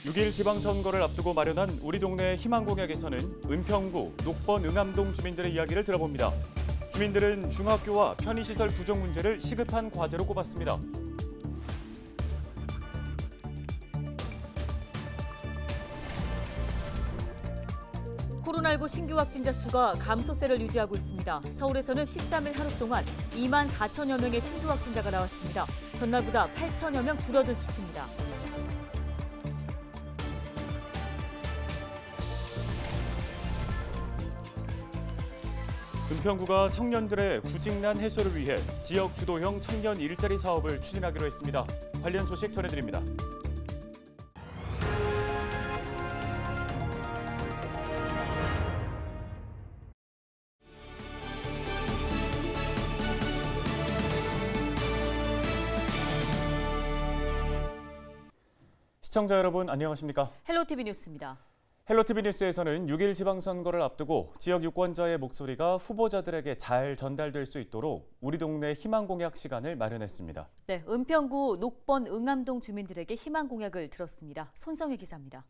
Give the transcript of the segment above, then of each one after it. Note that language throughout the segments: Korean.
6일 지방선거를 앞두고 마련한 우리 동네 희망공약에서는 은평구, 녹번, 응암동 주민들의 이야기를 들어봅니다. 주민들은 중학교와 편의시설 부족 문제를 시급한 과제로 꼽았습니다. 코로나19 신규 확진자 수가 감소세를 유지하고 있습니다. 서울에서는 13일 하루 동안 2만 4천여 명의 신규 확진자가 나왔습니다. 전날보다 8천여 명 줄어든 수치입니다. 은평구가 청년들의 구직난 해소를 위해 지역 주도형 청년 일자리 사업을 추진하기로 했습니다. 관련 소식 전해드립니다. 시청자 여러분 안녕하십니까? 헬로티비 뉴스입니다. 헬로티비 뉴스에서는 6일 지방선거를 앞두고 지역 유권자의 목소리가 후보자들에게 잘 전달될 수 있도록 우리 동네 희망공약 시간을 마련했습니다. 네, 은평구 녹번 응암동 주민들에게 희망공약을 들었습니다. 손성희 기자입니다.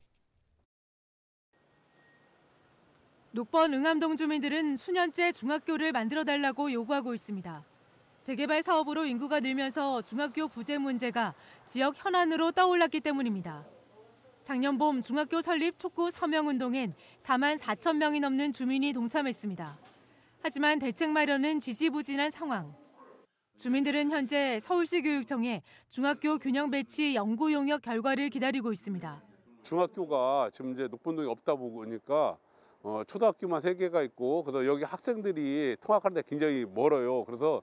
녹번 응암동 주민들은 수년째 중학교를 만들어달라고 요구하고 있습니다. 재개발 사업으로 인구가 늘면서 중학교 부재 문제가 지역 현안으로 떠올랐기 때문입니다. 작년 봄 중학교 설립 촉구 서명운동엔 4만 4천 명이 넘는 주민이 동참했습니다. 하지만 대책 마련은 지지부진한 상황. 주민들은 현재 서울시 교육청에 중학교 균형 배치 연구 용역 결과를 기다리고 있습니다. 중학교가 지금 이제 녹번동이 없다 보니까 초등학교만 3개가 있고 그래서 여기 학생들이 통학하는데 굉장히 멀어요. 그래서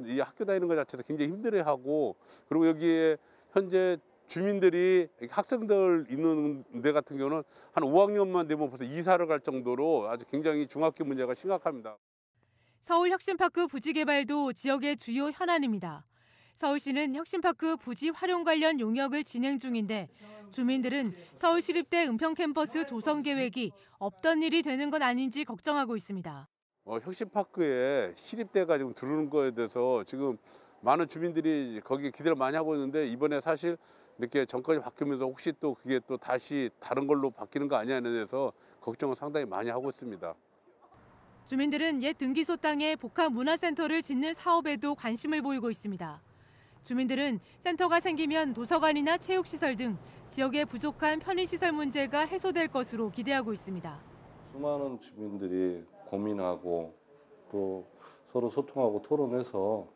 이 학교 다니는 것 자체도 굉장히 힘들어하고 그리고 여기에 현재 주민들이 학생들 있는 데 같은 경우는 한 5학년만 되면 벌써 이사를 갈 정도로 아주 굉장히 중학교 문제가 심각합니다. 서울 혁신파크 부지 개발도 지역의 주요 현안입니다. 서울시는 혁신파크 부지 활용 관련 용역을 진행 중인데 주민들은 서울시립대 은평 캠퍼스 조성 계획이 없던 일이 되는 건 아닌지 걱정하고 있습니다. 혁신파크에 시립대가 지금 들어오는 거에 대해서 지금 많은 주민들이 거기에 기대를 많이 하고 있는데 이번에 사실 이렇게 정권이 바뀌면서 혹시 또 그게 또 다시 다른 걸로 바뀌는 거 아니냐에 대해서 걱정을 상당히 많이 하고 있습니다. 주민들은 옛 등기소 땅에 복합문화센터를 짓는 사업에도 관심을 보이고 있습니다. 주민들은 센터가 생기면 도서관이나 체육시설 등 지역의 부족한 편의시설 문제가 해소될 것으로 기대하고 있습니다. 수많은 주민들이 고민하고 또 서로 소통하고 토론해서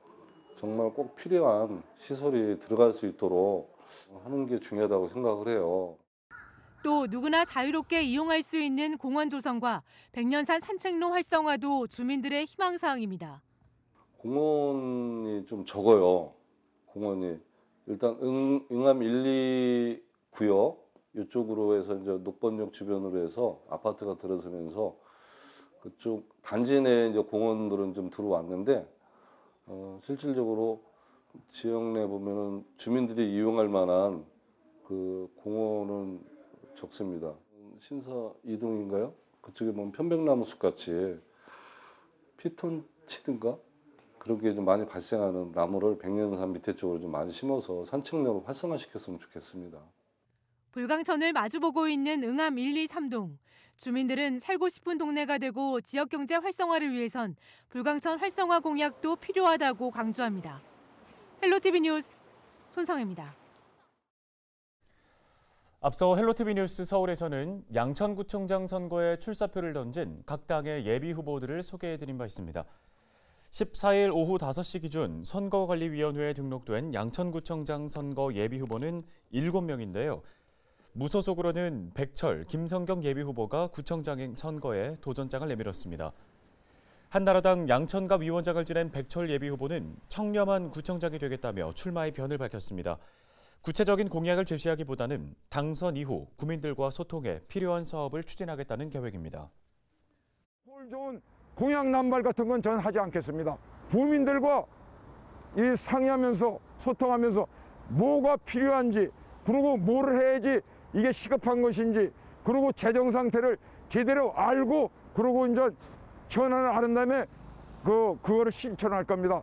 정말 꼭 필요한 시설이 들어갈 수 있도록 하는 게 중요하다고 생각을 해요. 또 누구나 자유롭게 이용할 수 있는 공원 조성과 백년산 산책로 활성화도 주민들의 희망사항입니다. 공원이 좀 적어요. 공원이 일단 응암 1, 2 구역 이쪽으로 해서 이제 녹번역 주변으로 해서 아파트가 들어서면서 그쪽 단지 내에 이제 공원들은 좀 들어왔는데 실질적으로 지역 내 보면은 주민들이 이용할 만한 그 공원은 적습니다. 신사 이동인가요? 그쪽에 보면 편백나무 숲 같이 피톤치드인가 그런 게 좀 많이 발생하는 나무를 백년산 밑에 쪽으로 좀 많이 심어서 산책로로 활성화시켰으면 좋겠습니다. 불광천을 마주보고 있는 응암 1, 2, 3동. 주민들은 살고 싶은 동네가 되고 지역경제 활성화를 위해선 불광천 활성화 공약도 필요하다고 강조합니다. 헬로티비 뉴스 손성혜입니다. 앞서 헬로티비 뉴스 서울에서는 양천구청장 선거에 출사표를 던진 각 당의 예비 후보들을 소개해드린 바 있습니다. 14일 오후 5시 기준 선거관리위원회에 등록된 양천구청장 선거 예비 후보는 7명인데요. 무소속으로는 백철, 김성경 예비후보가 구청장 선거에 도전장을 내밀었습니다. 한나라당 양천갑 위원장을 지낸 백철 예비후보는 청렴한 구청장이 되겠다며 출마의 변을 밝혔습니다. 구체적인 공약을 제시하기보다는 당선 이후 구민들과 소통해 필요한 사업을 추진하겠다는 계획입니다. 꼴 좋은 공약 남발 같은 건 저는 하지 않겠습니다. 부민들과 상의하면서 소통하면서 뭐가 필요한지 그리고 뭘 해야지 이게 시급한 것인지 그리고 재정 상태를 제대로 알고 그리고 이제 현안을 아는 다음에 그거를 신청할 겁니다.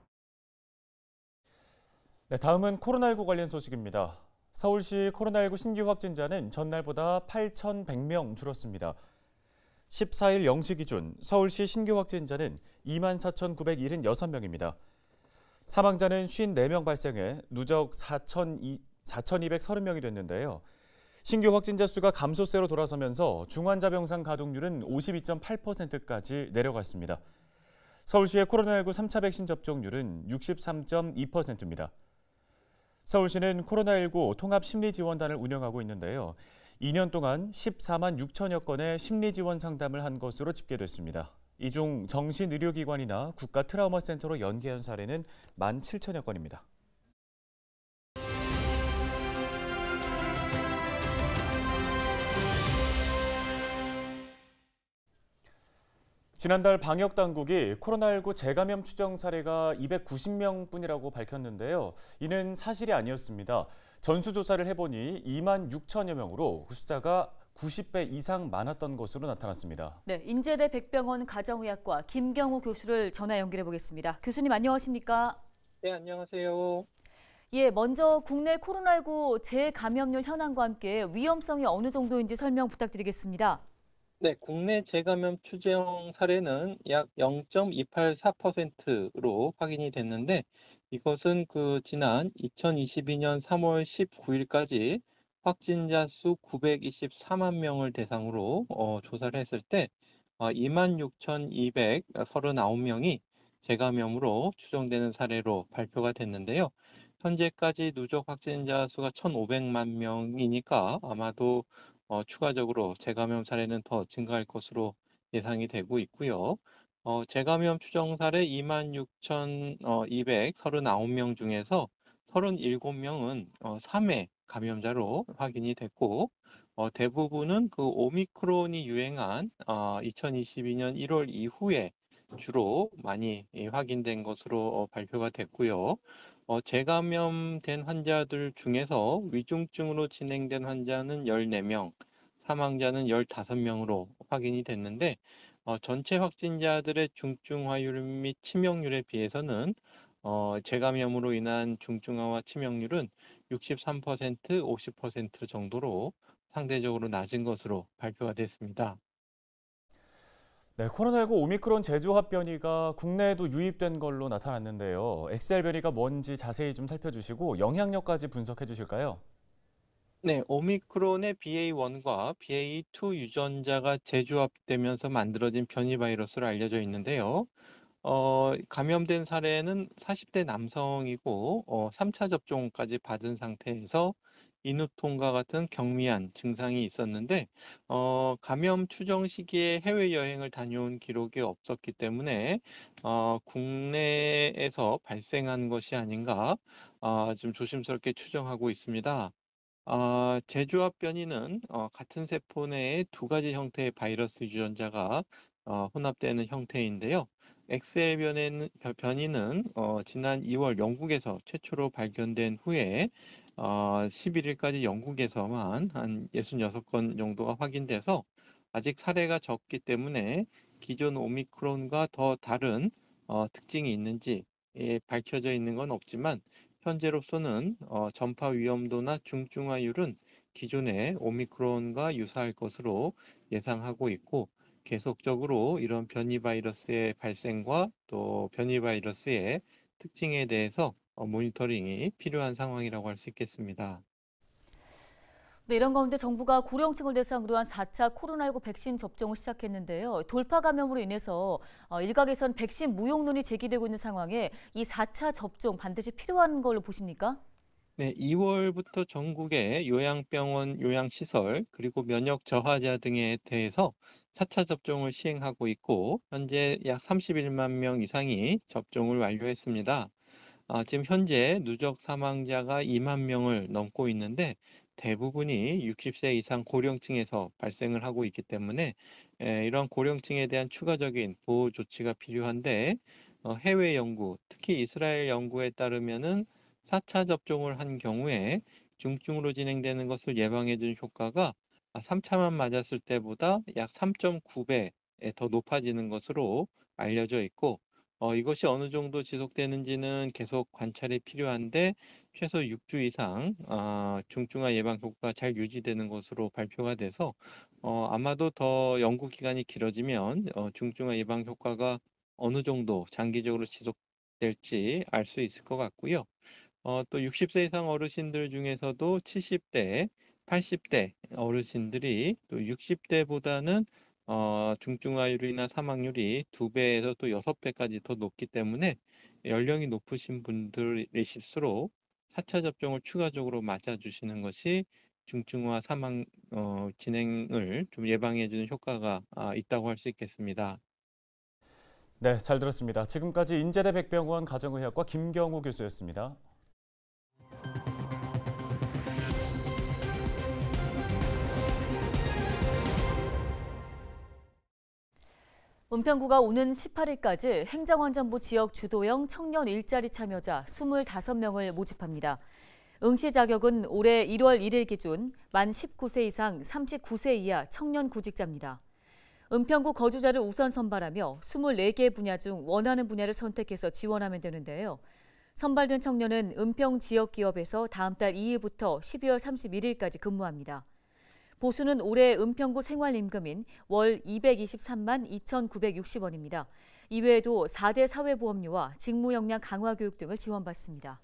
네, 다음은 코로나19 관련 소식입니다. 서울시 코로나19 신규 확진자는 전날보다 8,100명 줄었습니다. 14일 0시 기준 서울시 신규 확진자는 24,976명입니다. 사망자는 54명 발생해 누적 4,230명이 됐는데요. 신규 확진자 수가 감소세로 돌아서면서 중환자 병상 가동률은 52.8%까지 내려갔습니다. 서울시의 코로나19 3차 백신 접종률은 63.2%입니다. 서울시는 코로나19 통합심리지원단을 운영하고 있는데요. 2년 동안 14만 6천여 건의 심리지원 상담을 한 것으로 집계됐습니다. 이 중 정신의료기관이나 국가트라우마센터로 연계한 사례는 1만 7천여 건입니다. 지난달 방역당국이 코로나19 재감염 추정 사례가 290명뿐이라고 밝혔는데요. 이는 사실이 아니었습니다. 전수조사를 해보니 2만 6천여 명으로 그 숫자가 90배 이상 많았던 것으로 나타났습니다. 네, 인제대 백병원 가정의학과 김경우 교수를 전화 연결해 보겠습니다. 교수님 안녕하십니까? 네, 안녕하세요. 예, 먼저 국내 코로나19 재감염률 현황과 함께 위험성이 어느 정도인지 설명 부탁드리겠습니다. 네, 국내 재감염 추정 사례는 약 0.284%로 확인이 됐는데 이것은 지난 2022년 3월 19일까지 확진자 수 924만 명을 대상으로 조사를 했을 때 26,239명이 재감염으로 추정되는 사례로 발표가 됐는데요. 현재까지 누적 확진자 수가 1,500만 명이니까 아마도 추가적으로 재감염 사례는 더 증가할 것으로 예상이 되고 있고요. 재감염 추정 사례 26,239명 중에서 37명은 3회 감염자로 확인이 됐고 대부분은 오미크론이 유행한 2022년 1월 이후에 주로 많이 확인된 것으로 발표가 됐고요. 재감염된 환자들 중에서 위중증으로 진행된 환자는 14명, 사망자는 15명으로 확인이 됐는데 전체 확진자들의 중증화율 및 치명률에 비해서는 재감염으로 인한 중증화와 치명률은 63%, 50% 정도로 상대적으로 낮은 것으로 발표가 됐습니다. 네, 코로나19 오미크론 재조합 변이가 국내에도 유입된 걸로 나타났는데요. XL 변이가 뭔지 자세히 좀 살펴주시고 영향력까지 분석해 주실까요? 네, 오미크론의 BA1과 BA2 유전자가 재조합되면서 만들어진 변이 바이러스로 알려져 있는데요. 감염된 사례는 40대 남성이고 3차 접종까지 받은 상태에서 인후통과 같은 경미한 증상이 있었는데 감염 추정 시기에 해외여행을 다녀온 기록이 없었기 때문에 국내에서 발생한 것이 아닌가 좀 조심스럽게 추정하고 있습니다. 재조합 변이는 같은 세포 내에 두 가지 형태의 바이러스 유전자가 혼합되는 형태인데요. XL 변이는 지난 2월 영국에서 최초로 발견된 후에 11일까지 영국에서만 한 66건 정도가 확인돼서 아직 사례가 적기 때문에 기존 오미크론과 더 다른 특징이 있는지 밝혀져 있는 건 없지만 현재로서는 전파 위험도나 중증화율은 기존의 오미크론과 유사할 것으로 예상하고 있고 계속적으로 이런 변이 바이러스의 발생과 또 변이 바이러스의 특징에 대해서 모니터링이 필요한 상황이라고 할 수 있겠습니다. 네, 이런 가운데 정부가 고령층을 대상으로 한 4차 코로나19 백신 접종을 시작했는데요. 돌파 감염으로 인해서 일각에선 백신 무용론이 제기되고 있는 상황에 이 4차 접종 반드시 필요한 걸로 보십니까? 네, 2월부터 전국의 요양병원, 요양시설, 그리고 면역 저하자 등에 대해서 4차 접종을 시행하고 있고 현재 약 31만 명 이상이 접종을 완료했습니다. 지금 현재 누적 사망자가 2만 명을 넘고 있는데 대부분이 60세 이상 고령층에서 발생을 하고 있기 때문에 이런 고령층에 대한 추가적인 보호 조치가 필요한데 해외 연구, 특히 이스라엘 연구에 따르면은 4차 접종을 한 경우에 중증으로 진행되는 것을 예방해 준 효과가 3차만 맞았을 때보다 약 3.9배 더 높아지는 것으로 알려져 있고 이것이 어느 정도 지속되는지는 계속 관찰이 필요한데 최소 6주 이상 중증화 예방 효과가 잘 유지되는 것으로 발표가 돼서 아마도 더 연구 기간이 길어지면 중증화 예방 효과가 어느 정도 장기적으로 지속될지 알 수 있을 것 같고요. 또 60세 이상 어르신들 중에서도 70대, 80대 어르신들이 또 60대보다는 중증화율이나 사망률이 2배에서 또 6배까지 더 높기 때문에 연령이 높으신 분들이실수록 4차 접종을 추가적으로 맞아주시는 것이 중증화 사망 진행을 좀 예방해주는 효과가 있다고 할 수 있겠습니다. 네, 잘 들었습니다. 지금까지 인제대 백병원 가정의학과 김경우 교수였습니다. 은평구가 오는 18일까지 행정안전부 지역 주도형 청년 일자리 참여자 25명을 모집합니다. 응시 자격은 올해 1월 1일 기준 만 19세 이상 39세 이하 청년 구직자입니다. 은평구 거주자를 우선 선발하며 24개 분야 중 원하는 분야를 선택해서 지원하면 되는데요. 선발된 청년은 은평 지역 기업에서 다음 달 2일부터 12월 31일까지 근무합니다. 보수는 올해 은평구 생활임금인 월 223만 2,960원입니다. 이외에도 4대 사회보험료와 직무 역량 강화 교육 등을 지원받습니다.